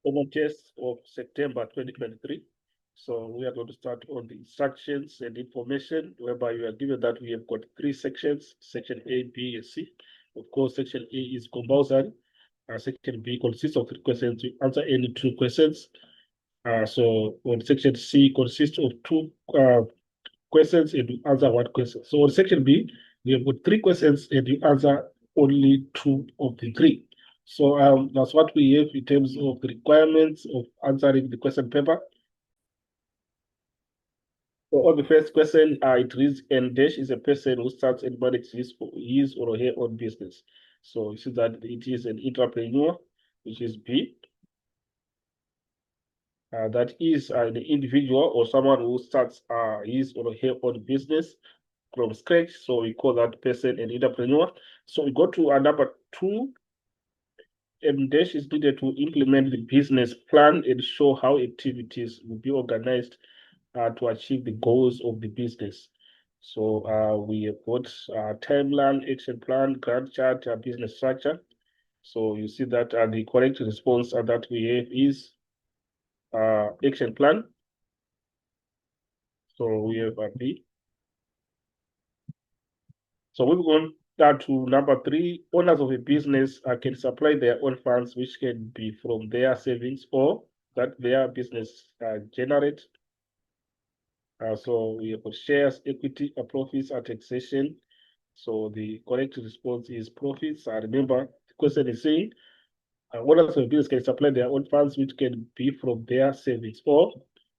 common test of September 2023. So we are going to start on the instructions and information, whereby you are given that we have got three sections, section A, B, and C. Of course, section A is compulsory. Section B consists of 3 questions. You answer any 2 questions. So on section C consists of 2 questions and you answer 1 question. So on section B, we have got 3 questions and you answer only 2 of the 3. So that's what we have in terms of the requirements of answering the question paper. So on the first question, it reads, N dash is a person who starts and manages his or her own business. So you see that it is an entrepreneur, which is B. That is an individual or someone who starts his or her own business from scratch. So we call that person an entrepreneur. So we go to number 2. M dash is needed to implement the business plan and show how activities will be organized to achieve the goals of the business. So we have got timeline, action plan, grant chart, business structure. So you see that the correct response that we have is action plan. So we have a B. So moving on down to number 3, owners of a business can supply their own funds, which can be from their savings or that their business generate. So we have got shares, equity, profits, and taxation. So the correct response is profits. Remember, the question is saying owners of a business can supply their own funds, which can be from their savings or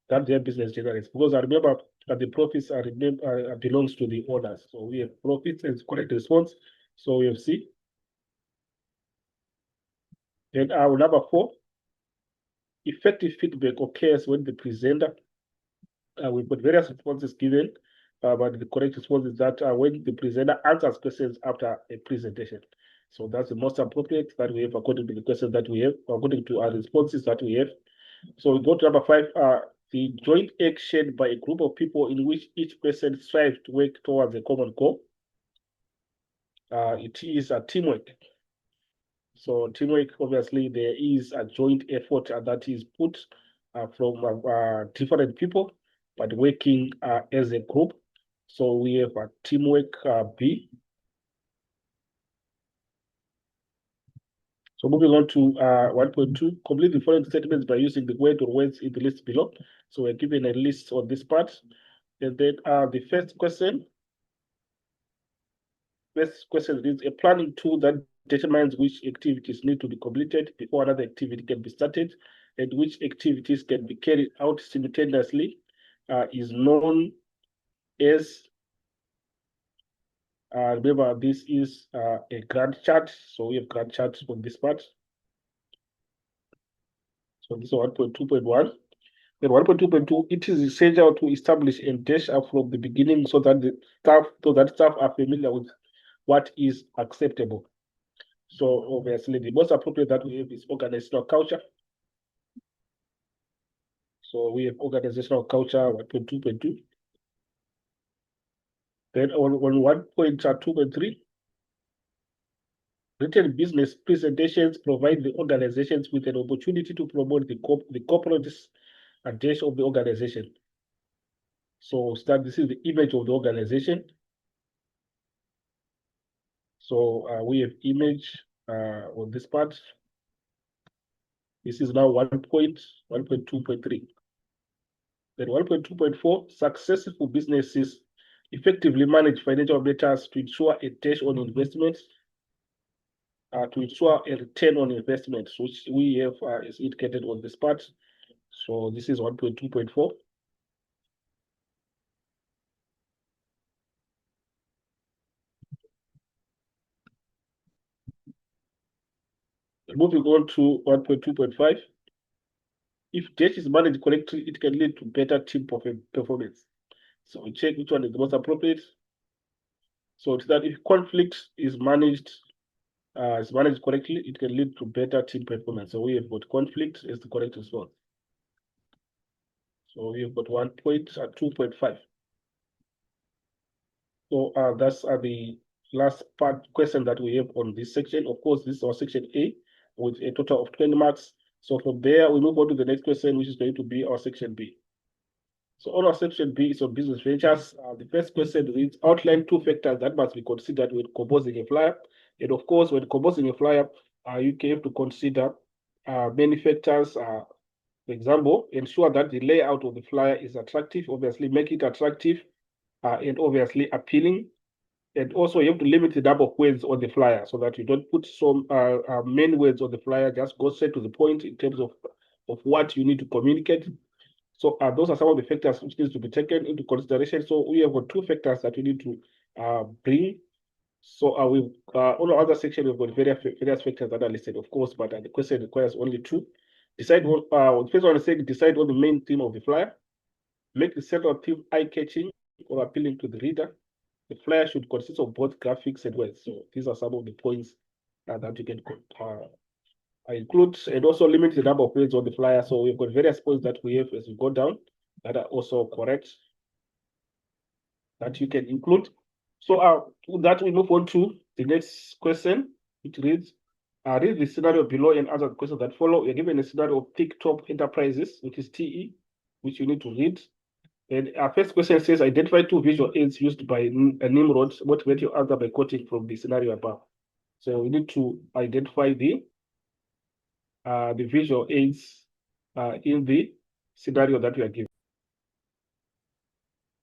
that their business generates. Because I remember that the profits belongs to the owners. So we have profits as correct response. So we have C. Then our number 4, effective feedback occurs when the presenter, we've got various responses given, but the correct response is that when the presenter answers questions after a presentation. So that's the most appropriate that we have according to the questions that we have, according to our responses that we have. So we go to number 5, the joint action by a group of people in which each person strives to work towards a common goal. It is a teamwork. So teamwork, obviously, there is a joint effort that is put from different people, but working as a group. So we have a teamwork B. So moving on to 1.2, complete the following statements by using the word or words in the list below. So we're given a list on this part. And then the first question is a planning tool that determines which activities need to be completed before another activity can be started and which activities can be carried out simultaneously is known as, remember, this is a Gantt chart. So we have Gantt charts on this part. So this is 1.2.1. Then 1.2.2, it is essential to establish a dash from the beginning so that staff are familiar with what is acceptable. So obviously the most appropriate that we have is organizational culture. So we have organizational culture 1.2.2. Then on 1.2.3, written business presentations provide the organizations with an opportunity to promote the corporate dash of the organization. So this is the image of the organization. So we have image on this part. This is now 1.2.3. Then 1.2.4, successful businesses effectively manage financial matters to ensure a dash on investments, to ensure a return on investments, which we have is indicated on this part. So this is 1.2.4. Moving on to 1.2.5. If debt is managed correctly, it can lead to better team performance. So we check which one is the most appropriate. So it's that if conflict is managed correctly, it can lead to better team performance. So we have got conflict as the correct response. So we have got 1.2.5. So that's the last part question that we have on this section. Of course, this is our section A with a total of 20 marks. So from there, we move on to the next question, which is going to be our section B. So on our section B is on business ventures. The first question reads, outline 2 factors that must be considered when composing a flyer. And of course, when composing a flyer, you have to consider many factors. For example, ensure that the layout of the flyer is attractive. Obviously, make it attractive and obviously appealing. And also, you have to limit the number of words on the flyer so that you don't put some many words on the flyer. Just go straight to the point in terms of what you need to communicate. So those are some of the factors which needs to be taken into consideration. So we have got 2 factors that we need to bring. So we on the other section we've got various factors that are listed, of course, but the question requires only 2. Decide what the first one is saying, decide on the main theme of the flyer. Make the central theme eye-catching or appealing to the reader. The flyer should consist of both graphics and words. So these are some of the points that you can include, and also limit the number of words on the flyer. So we've got various points that we have as we go down that are also correct that you can include. So with that, we move on to the next question, which reads, read the scenario below and answer the questions that follow. You're given a scenario of Thick Top Enterprises, which is TE, which you need to read. And our first question says, identify 2 visual aids used by Nimrod. Motivate your answer by quoting from the scenario above. So we need to identify the visual aids in the scenario that we are given.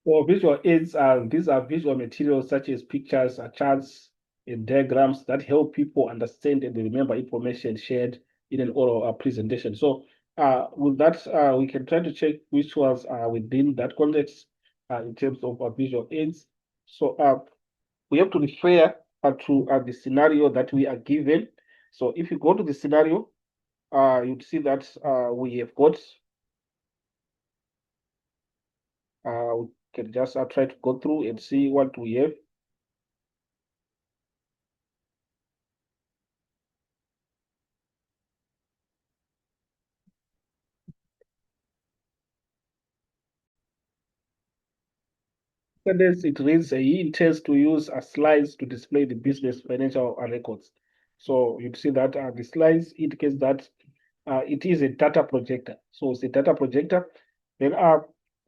For visual aids, these are visual materials such as pictures, charts, and diagrams that help people understand and remember information shared in an oral presentation. So with that, we can try to check which ones are within that context in terms of visual aids. So we have to refer to the scenario that we are given. So if you go to the scenario, you'd see that we have got, we can just try to go through and see what we have. Sentence, it reads, he intends to use slides to display the business financial records. So you'd see that the slides indicates that it is a data projector. So it's a data projector. Then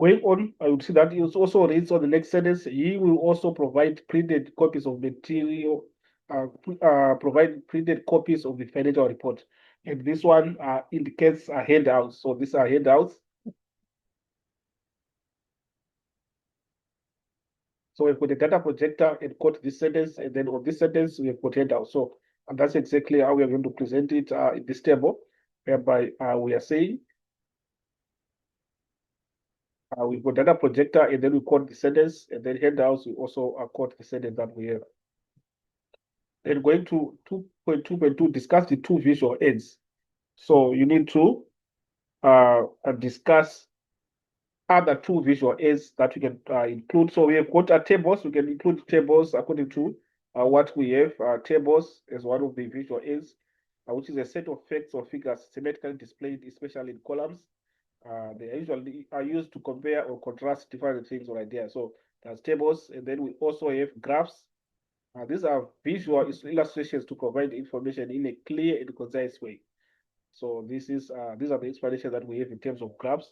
going on, I would see that it also reads on the next sentence, he will also provide printed copies of material, provide printed copies of the financial report. And this one indicates a handout. So these are handouts. So we've got a data projector and quote this sentence, and then on this sentence, we have got handout. So and that's exactly how we are going to present it in this table, whereby we are saying we've got data projector, and then we quote the sentence, and then handouts, we also quote the sentence that we have. Then going to 2.2.2, discuss the 2 visual aids. So you need to discuss other 2 visual aids that we can include. So we have got tables. We can include tables according to what we have. Tables as one of the visual aids, which is a set of facts or figures symmetrically displayed, especially in columns. They usually are used to compare or contrast different things or ideas. So there's tables, and then we also have graphs. These are visual illustrations to provide information in a clear and concise way. So these are the explanations that we have in terms of graphs.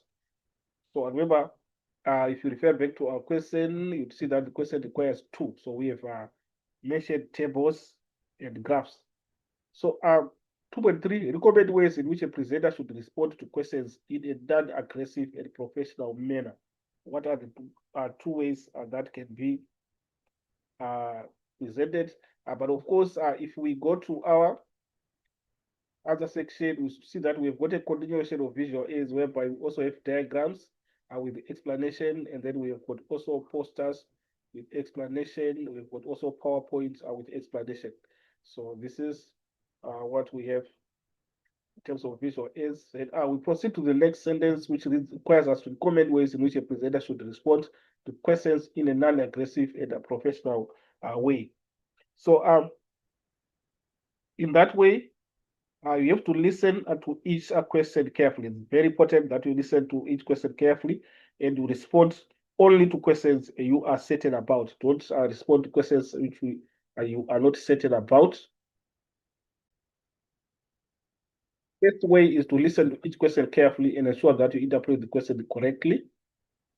So remember, if you refer back to our question, you'd see that the question requires 2. So we have mentioned tables and graphs. So 2.3, recommend ways in which a presenter should respond to questions in a non-aggressive and professional manner. What are the 2 ways that can be presented? But of course, if we go to our other section, we see that we've got a continuation of visual aids whereby we also have diagrams with explanation, and then we have got also posters with explanation. We've got also PowerPoint with explanation. So this is what we have in terms of visual aids. And we proceed to the next sentence, which requires us to recommend ways in which a presenter should respond to questions in a non-aggressive and a professional way. So in that way, you have to listen to each question carefully. It's very important that you listen to each question carefully and you respond only to questions you are certain about. Don't respond to questions which you are not certain about. First way is to listen to each question carefully and ensure that you interpret the question correctly.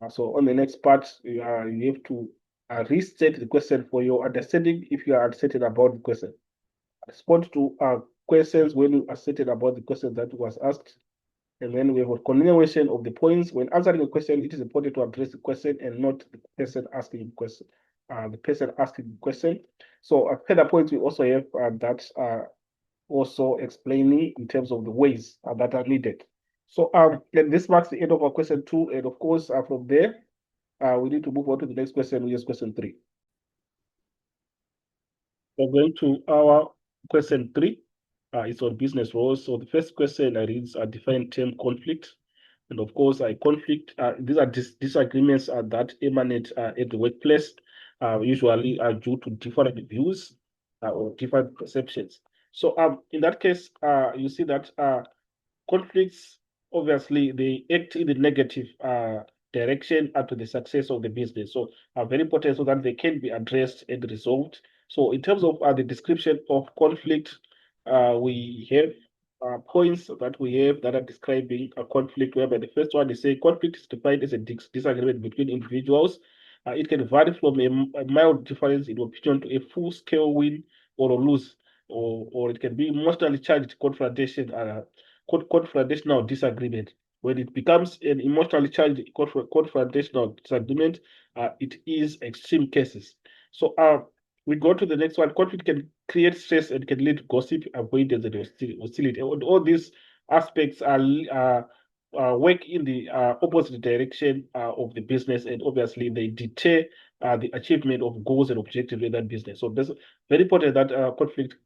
So on the next part, you have to restate the question for your understanding if you are uncertain about the question. Respond to questions when you are certain about the question that was asked. And then we have a continuation of the points. When answering a question, it is important to address the question and not the person asking the question. The person asking the question. So further points we also have that also explaining in terms of the ways that are needed. So and this marks the end of our question 2. And of course, from there, we need to move on to the next question, which is question 3. We're going to our question 3. It's on business roles. So the first question reads a defined term conflict. And of course, conflict, these are disagreements that emanate at the workplace, usually due to different views or different perceptions. So in that case, you see that conflicts, obviously, they act in the negative direction to the success of the business. So very important so that they can be addressed and resolved. So in terms of the description of conflict, we have points that we have that are describing a conflict, whereby the first one is saying conflict is defined as a disagreement between individuals. It can vary from a mild difference in opinion to a full-scale win or a lose, or it can be emotionally charged confrontational disagreement. When it becomes an emotionally charged confrontational disagreement, it is extreme cases. So we go to the next one. Conflict can create stress and can lead to gossip, avoidance, and hostility. All these aspects are work in the opposite direction of the business, and obviously they deter the achievement of goals and objectives in that business. So that's very important that conflict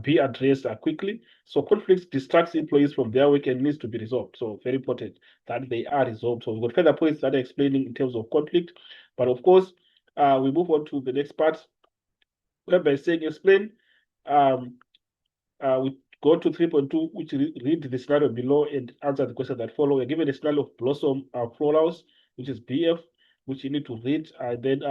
be addressed quickly. So conflicts distracts employees from their work and needs to be resolved. So very important that they are resolved. So we've got further points that are explaining in terms of conflict. But of course, we move on to the next part, whereby saying explain. We go to 3.2, which read the scenario below and answer the question that follow. We're given a scenario of blossom florals, which is BF, which you need to read. And then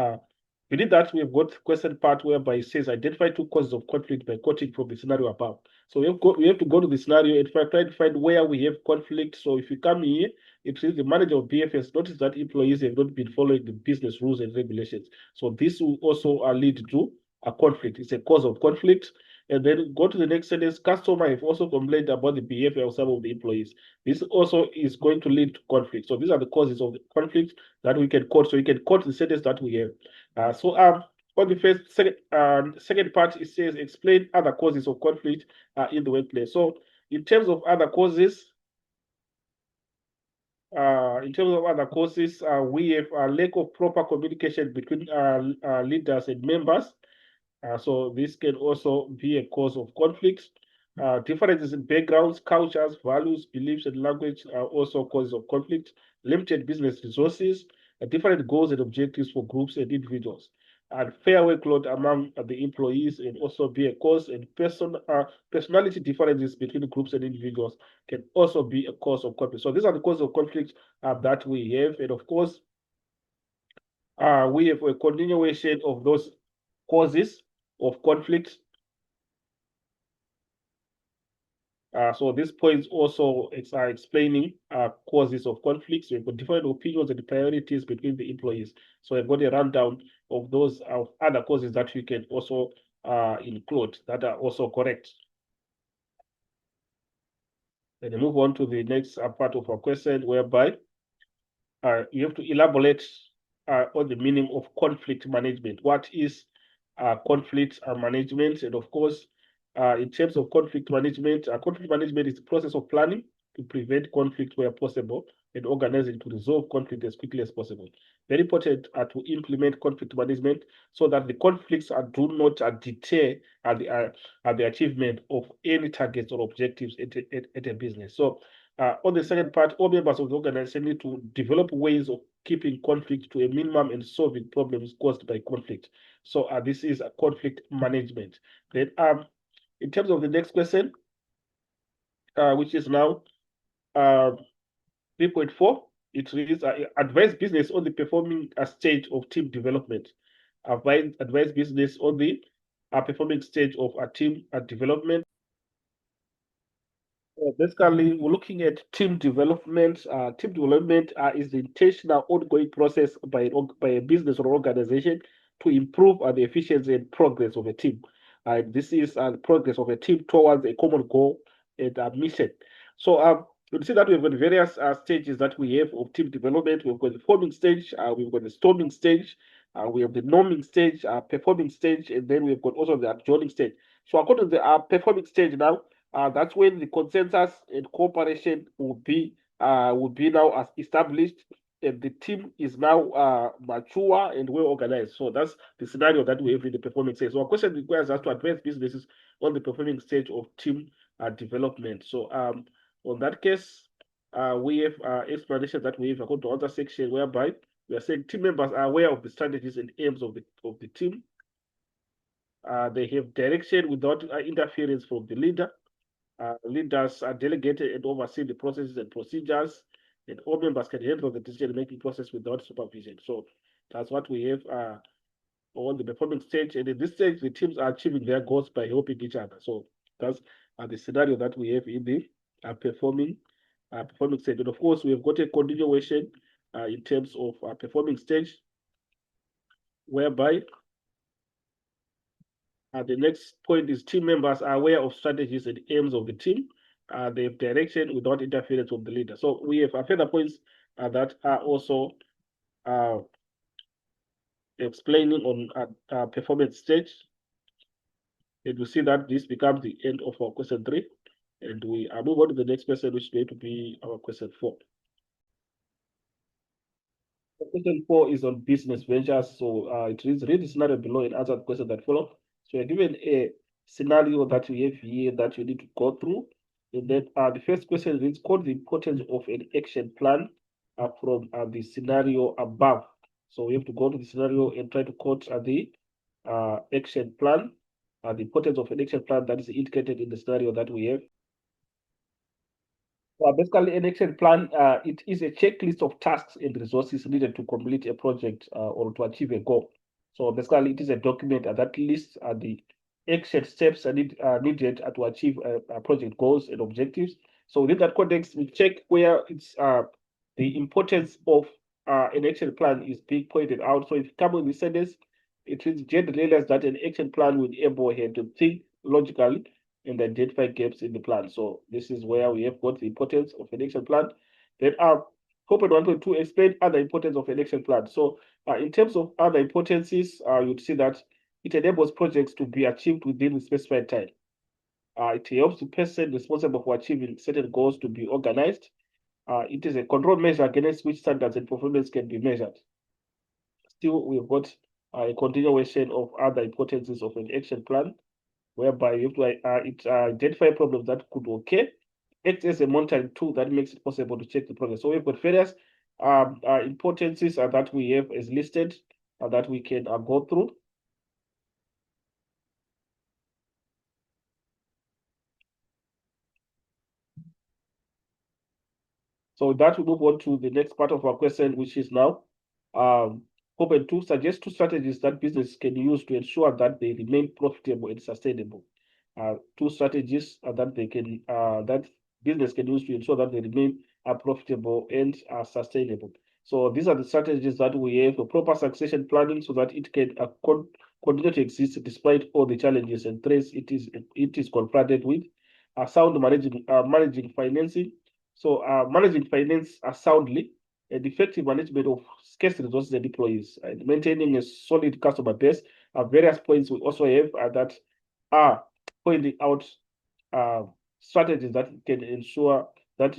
within that, we have got the question part whereby it says identify 2 causes of conflict by quoting from the scenario above. So we have to go to the scenario and try to find where we have conflict. So if you come here, it says the manager of BF has noticed that employees have not been following the business rules and regulations. So this will also lead to a conflict. It's a cause of conflict. And then go to the next sentence. Customer have also complained about the behavior of some of the employees. This also is going to lead to conflict. So these are the causes of the conflict that we can quote. So you can quote the sentence that we have. So on the second part, it says explain other causes of conflict in the workplace. So in terms of other causes, we have a lack of proper communication between leaders and members. So this can also be a cause of conflict. Differences in backgrounds, cultures, values, beliefs, and language are also causes of conflict. Limited business resources, different goals and objectives for groups and individuals. And fair workload among the employees and also be a cause. And personality differences between groups and individuals can also be a cause of conflict. So these are the causes of conflict that we have. And of course, we have a continuation of those causes of conflict. So these points also are explaining causes of conflicts. We've got different opinions and priorities between the employees. So I've got a rundown of those other causes that you can also include that are also correct. Then we move on to the next part of our question, whereby you have to elaborate on the meaning of conflict management. What is conflict management? And of course, in terms of conflict management is the process of planning to prevent conflict where possible and organizing to resolve conflict as quickly as possible. Very important to implement conflict management so that the conflicts do not deter the achievement of any targets or objectives at a business. So on the second part, all members of the organization need to develop ways of keeping conflict to a minimum and solving problems caused by conflict. So this is a conflict management. Then in terms of the next question, which is now 3.4, it reads advise business on the performing stage of team development. Advise business on the performing stage of a team development. Basically, we're looking at team development. Team development is the intentional ongoing process by a business or organization to improve the efficiency and progress of a team. This is the progress of a team towards a common goal and a mission. So you see that we've got various stages that we have of team development. We've got the forming stage, we've got the storming stage, we have the norming stage, performing stage, and then we've got also the adjoining stage. So according to the performing stage now, that's when the consensus and cooperation will be now as established, and the team is now mature and well organized. So that's the scenario that we have in the performing stage. So our question requires us to address businesses on the performing stage of team development. So on that case, we have explanation that we have according to other section whereby we are saying team members are aware of the strategies and aims of the team. They have direction without interference from the leader. Leaders are delegated and oversee the processes and procedures, and all members can handle the decision-making process without supervision. So that's what we have on the performing stage. And in this stage, the teams are achieving their goals by helping each other. So that's the scenario that we have in the performing stage. And of course, we have got a continuation in terms of performing stage, whereby the next point is team members are aware of strategies and aims of the team. They have direction without interference of the leader. So we have further points that are also explaining on performance stage. And we see that this becomes the end of our question 3. And we move on to the next question, which is going to be our question 4. Question 4 is on business ventures. So it is read the scenario below and answer the question that follow. So you're given a scenario that we have here that you need to go through. And then the first question is quote the importance of an action plan from the scenario above. So we have to go to the scenario and try to quote the action plan, the importance of an action plan that is indicated in the scenario that we have. Basically, an action plan, it is a checklist of tasks and resources needed to complete a project or to achieve a goal. So basically, it is a document that lists the action steps needed to achieve project goals and objectives. So within that context, we check where it's the importance of an action plan is being pointed out. So if you come with the sentence, it is generally realized that an action plan will enable her to think logically and identify gaps in the plan. So this is where we have got the importance of an action plan. Then 4.1.2 explain other importance of an action plan. So in terms of other importances, you'd see that it enables projects to be achieved within the specified time. It helps the person responsible for achieving certain goals to be organized. It is a control measure against which standards and performance can be measured. Still, we've got a continuation of other importances of an action plan, whereby you have to identify problems that could occur. Act as a monitoring tool that makes it possible to check the progress. So we've got various importances that we have as listed that we can go through. So that will move on to the next part of our question, which is now open to suggest 2 strategies that business can use to ensure that they remain profitable and sustainable. 2 strategies that they can that business can use to ensure that they remain profitable and sustainable. So these are the strategies that we have for proper succession planning, so that it can continue to exist despite all the challenges and threats it is confronted with. Sound managing financing. So managing finance soundly and effective management of scarce resources and employees, and maintaining a solid customer base. Various points we also have that are pointing out strategies that can ensure that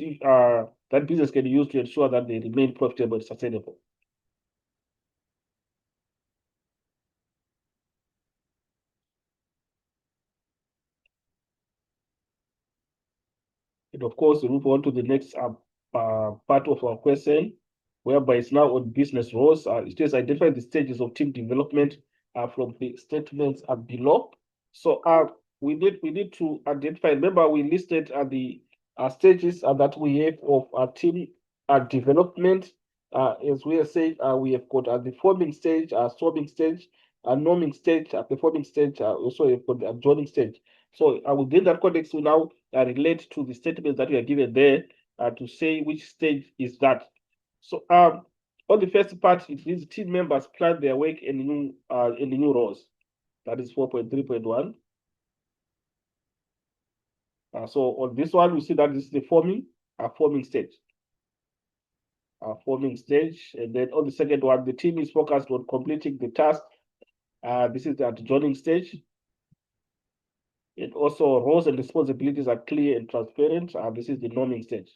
that business can use to ensure that they remain profitable and sustainable. And of course, we move on to the next part of our question, whereby it's now on business roles. It says identify the stages of team development from the statements below. So we need to identify. Remember, we listed the stages that we have of team development. As we are saying, we have got the forming stage, storming stage, norming stage, performing stage. Also, we've got the adjoining stage. So within that context, we now relate to the statements that we are given there to say which stage is that. So on the first part, it is team members plan their work in the new roles. That is 4.3.1. So on this one, we see that this is the forming stage. Forming stage. And then on the second one, the team is focused on completing the task. This is the adjoining stage. And also roles and responsibilities are clear and transparent. This is the norming stage.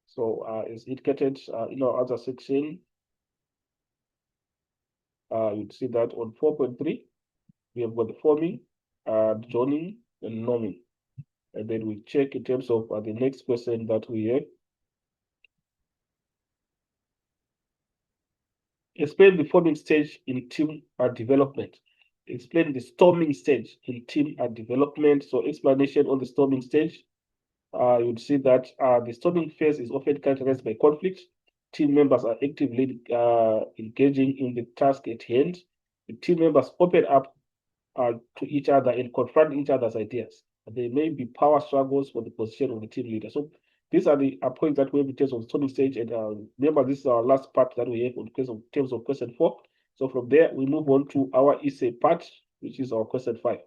So it's indicated in our other section. You'd see that on 4.3, we have got the forming, joining, and norming. And then we check in terms of the next question that we have. Explain the forming stage in team development. Explain the storming stage in team development. So explanation on the storming stage. You'd see that the storming phase is often characterized by conflict. Team members are actively engaging in the task at hand. The team members open up to each other and confront each other's ideas. There may be power struggles for the position of the team leader. So these are the points that we have in terms of storming stage. And remember, this is our last part that we have in terms of question 4. So from there, we move on to our essay part, which is our question 5.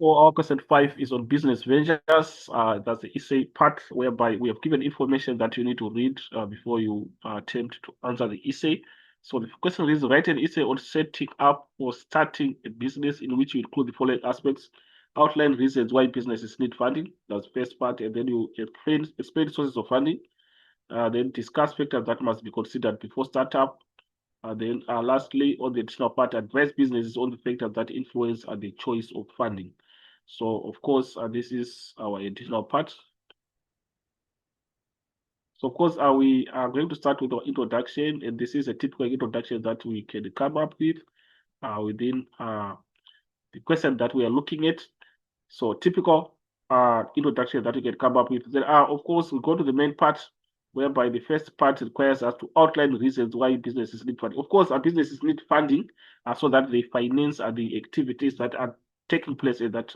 So our question 5 is on business ventures. That's the essay part, whereby we have given information that you need to read before you attempt to answer the essay. So the question is, write an essay on setting up or starting a business in which you include the following aspects. Outline reasons why businesses need funding. That's the first part. And then you explain sources of funding. Then discuss factors that must be considered before startup. Then lastly, on the additional part, advise businesses on the factors that influence the choice of funding. So, of course, this is our additional part. So, of course, we are going to start with our introduction, and this is a typical introduction that we can come up with within the question that we are looking at. So, typical introduction that we can come up with. Then, of course, we go to the main part, whereby the first part requires us to outline the reasons why businesses need funding. Of course, our businesses need funding so that they finance the activities that are taking place in that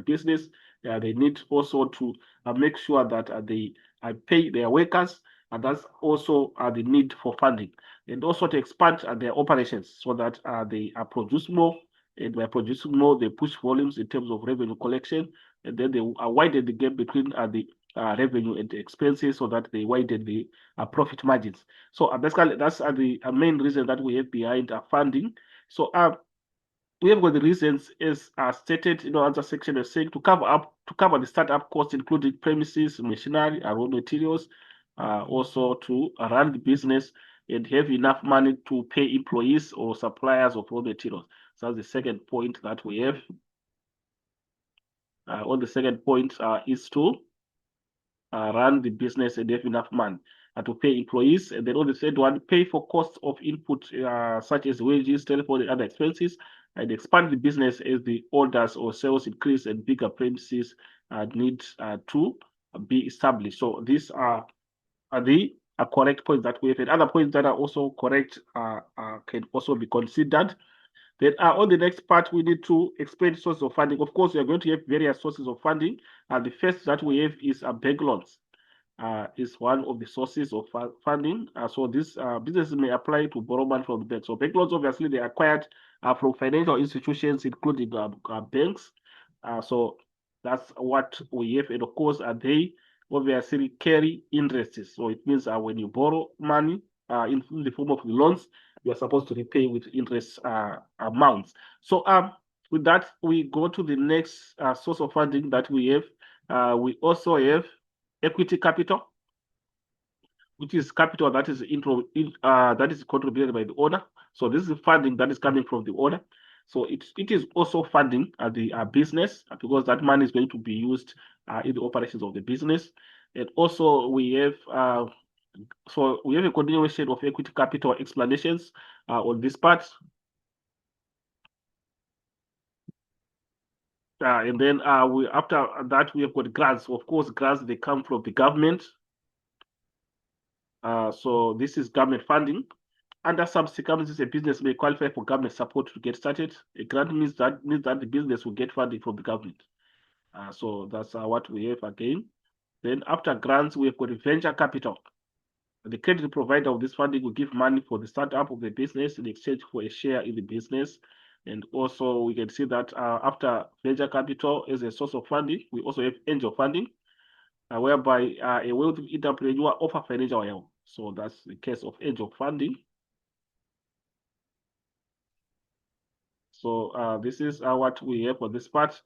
business. They need also to make sure that they pay their workers, and that's also the need for funding. And also to expand their operations so that they produce more. And by producing more, they push volumes in terms of revenue collection, and then they widen the gap between the revenue and the expenses so that they widen the profit margins. So basically, that's the main reason that we have behind funding. So we have got the reasons as stated in our answer section as saying to cover the startup costs, including premises, machinery, raw materials, also to run the business and have enough money to pay employees or suppliers of raw materials. So that's the second point that we have. On the second point is to run the business and have enough money to pay employees. And then on the third one, pay for costs of input such as wages, telephone, and other expenses, and expand the business as the orders or sales increase and bigger premises need to be established. So these are the correct points that we have. And other points that are also correct can also be considered. Then on the next part, we need to explain sources of funding. Of course, we are going to have various sources of funding. The first that we have is bank loans. Is one of the sources of funding. So this businesses may apply to borrow money from the bank. So bank loans, obviously, they are acquired from financial institutions, including banks. So that's what we have. And of course, they obviously carry interest. So it means when you borrow money in the form of loans, you are supposed to repay with interest amounts. So with that, we go to the next source of funding that we have. We also have equity capital, which is capital that is contributed by the owner. So this is funding that is coming from the owner. So it is also funding the business because that money is going to be used in the operations of the business. And also we have a continuation of equity capital explanations on this part. And then after that, we have got grants. Of course, grants, they come from the government. So this is government funding. under some circumstances, a business may qualify for government support to get started. A grant means that the business will get funding from the government. So that's what we have again. Then after grants, we have got venture capital. The credit provider of this funding will give money for the startup of the business in exchange for a share in the business. And also we can see that after venture capital as a source of funding, we also have angel funding, whereby a wealthy entrepreneur offer financial help. So that's the case of angel funding. So this is what we have for this part.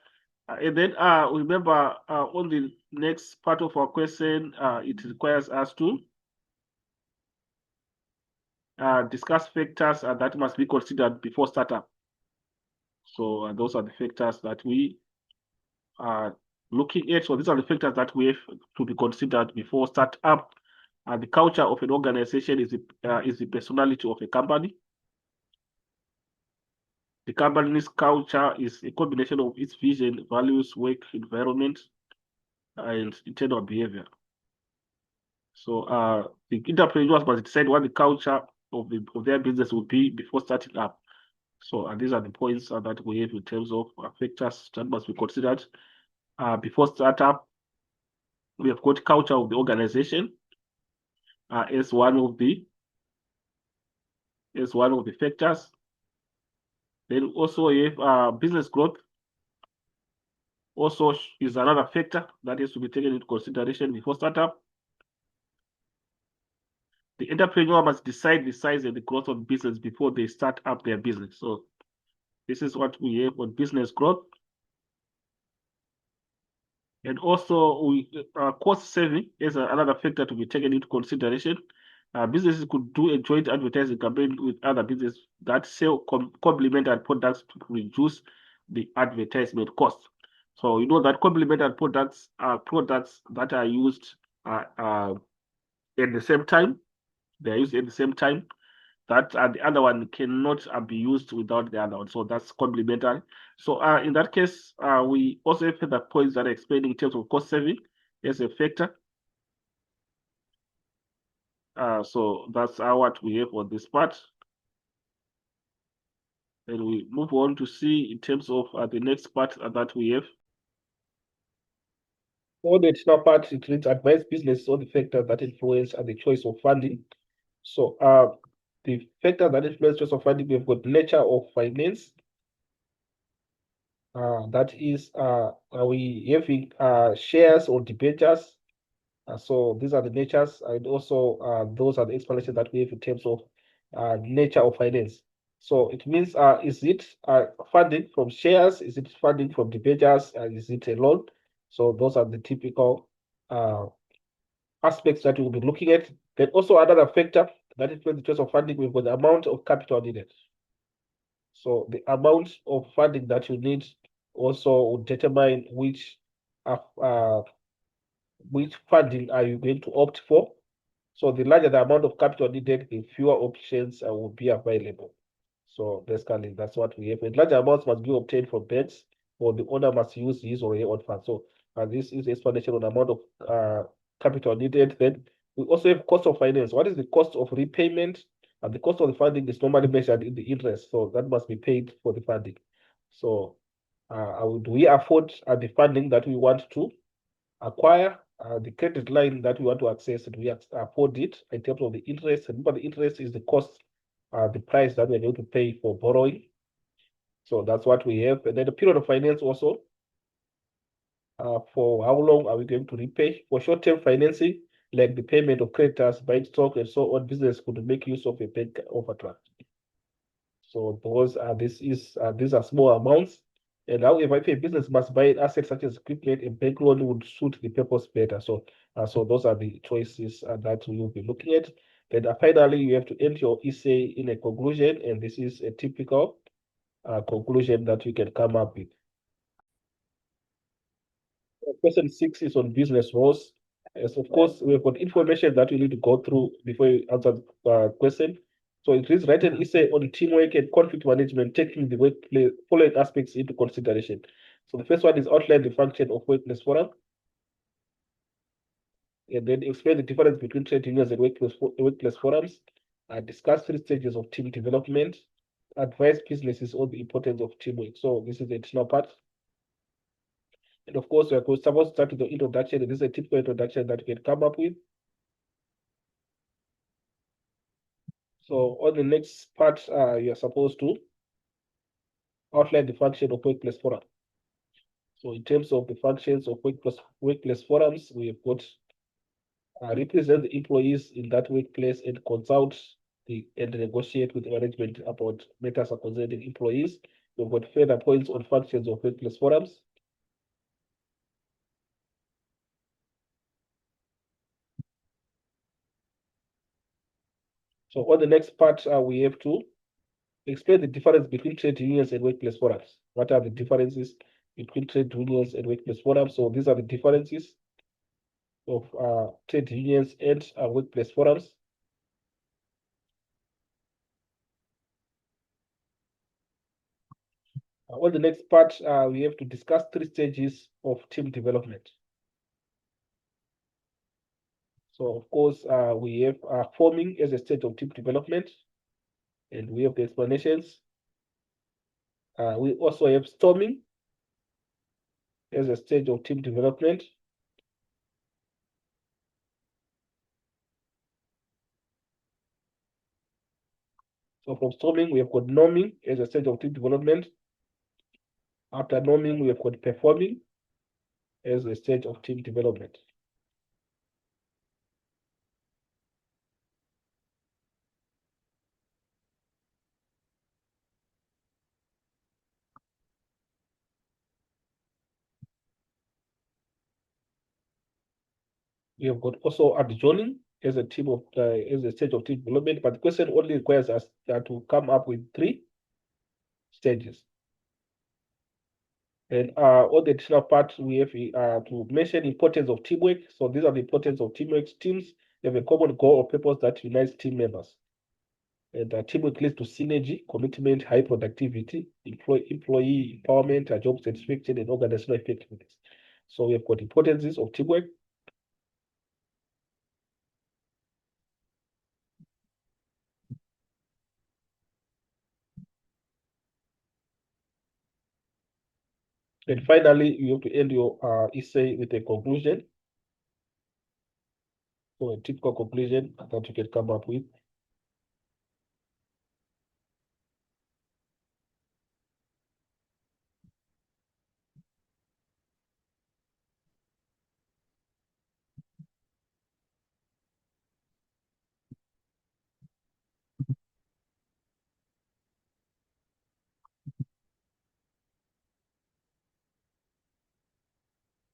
And then remember on the next part of our question, it requires us to discuss factors that must be considered before startup. So those are the factors that we are looking at. So these are the factors that we have to be considered before startup. The culture of an organization is the personality of a company. The company's culture is a combination of its vision, values, work environment, and internal behavior. So the entrepreneurs must decide what the culture of their business will be before starting up. So these are the points that we have in terms of factors that must be considered before startup. We have got culture of the organization as one of the factors. Then also we have business growth. Also is another factor that is to be taken into consideration before startup. The entrepreneur must decide the size and the growth of business before they start up their business. So this is what we have on business growth. And also, cost saving is another factor to be taken into consideration. Businesses could do a joint advertising campaign with other businesses that sell complementary products to reduce the advertisement cost. So you know that complementary products are products that are used at the same time. They are used at the same time. That the other one cannot be used without the other one. So that's complementary. So in that case, we also have the points that are explained in terms of cost saving as a factor. So that's what we have on this part. And we move on to see in terms of the next part that we have. For the additional part, it reads advanced business on the factors that influence the choice of funding. So the factor that influence choice of funding, we've got nature of finance. That is, are we having shares or debentures? So these are the natures, and also those are the explanations that we have in terms of nature of finance. So it means, is it funding from shares? Is it funding from debentures? Is it a loan? So those are the typical aspects that we'll be looking at. Then also another factor that influences the choice of funding, we've got the amount of capital needed. So the amount of funding that you need also will determine which funding are you going to opt for. So the larger the amount of capital needed, the fewer options will be available. So basically, that's what we have. And larger amounts must be obtained from banks, or the owner must use his or her own funds. So this is explanation on the amount of capital needed. Then we also have cost of finance. What is the cost of repayment? And the cost of the funding is normally measured in the interest. So that must be paid for the funding. So do we afford the funding that we want to acquire? The credit line that we want to access, do we afford it in terms of the interest? Remember, the interest is the cost, the price that we're going to pay for borrowing. So that's what we have. And then the period of finance also, for how long are we going to repay? For short-term financing, like the payment of creditors, buying stock, and so on, business could make use of a bank overdraft. So those are these are small amounts. And however, if a business must buy an asset such as equipment, a bank loan would suit the purpose better. So those are the choices that we will be looking at. Then finally, you have to end your essay in a conclusion, and this is a typical conclusion that you can come up with. Question 6 is on business roles. Yes, of course, we've got information that we need to go through before you answer the question. So it is write an essay on teamwork and conflict management, taking the workplace following aspects into consideration. So the first one is outline the function of workplace forum, and then explain the difference between trade unions and workplace forums. discuss 3 stages of team development, advise businesses on the importance of teamwork. So this is the additional part. And of course, we're supposed to start with the introduction. This is a typical introduction that we can come up with. So on the next part, you're supposed to outline the function of workplace forum. So in terms of the functions of workplace forums, we have got represent the employees in that workplace and consult and negotiate with management about matters concerning employees. We've got further points on functions of workplace forums. So on the next part, we have to explain the difference between trade unions and workplace forums. What are the differences between trade unions and workplace forums? So these are the differences of trade unions and workplace forums. On the next part, we have to discuss 3 stages of team development. So of course, we have forming as a stage of team development, and we have the explanations. We also have storming as a stage of team development. So from storming, we have got norming as a stage of team development. After norming, we have got performing as a stage of team development. We have got also adjourning as a team of as a stage of team development, but the question only requires us to come up with 3 stages. And on the additional part, we have to mention importance of teamwork. So these are the importance of teamwork. Teams have a common goal or purpose that unites team members. And teamwork leads to synergy, commitment, high productivity, employee empowerment, job satisfaction, and organizational effectiveness. So we have got importances of teamwork. And finally, you have to end your essay with a conclusion. So a typical conclusion that you can come up with.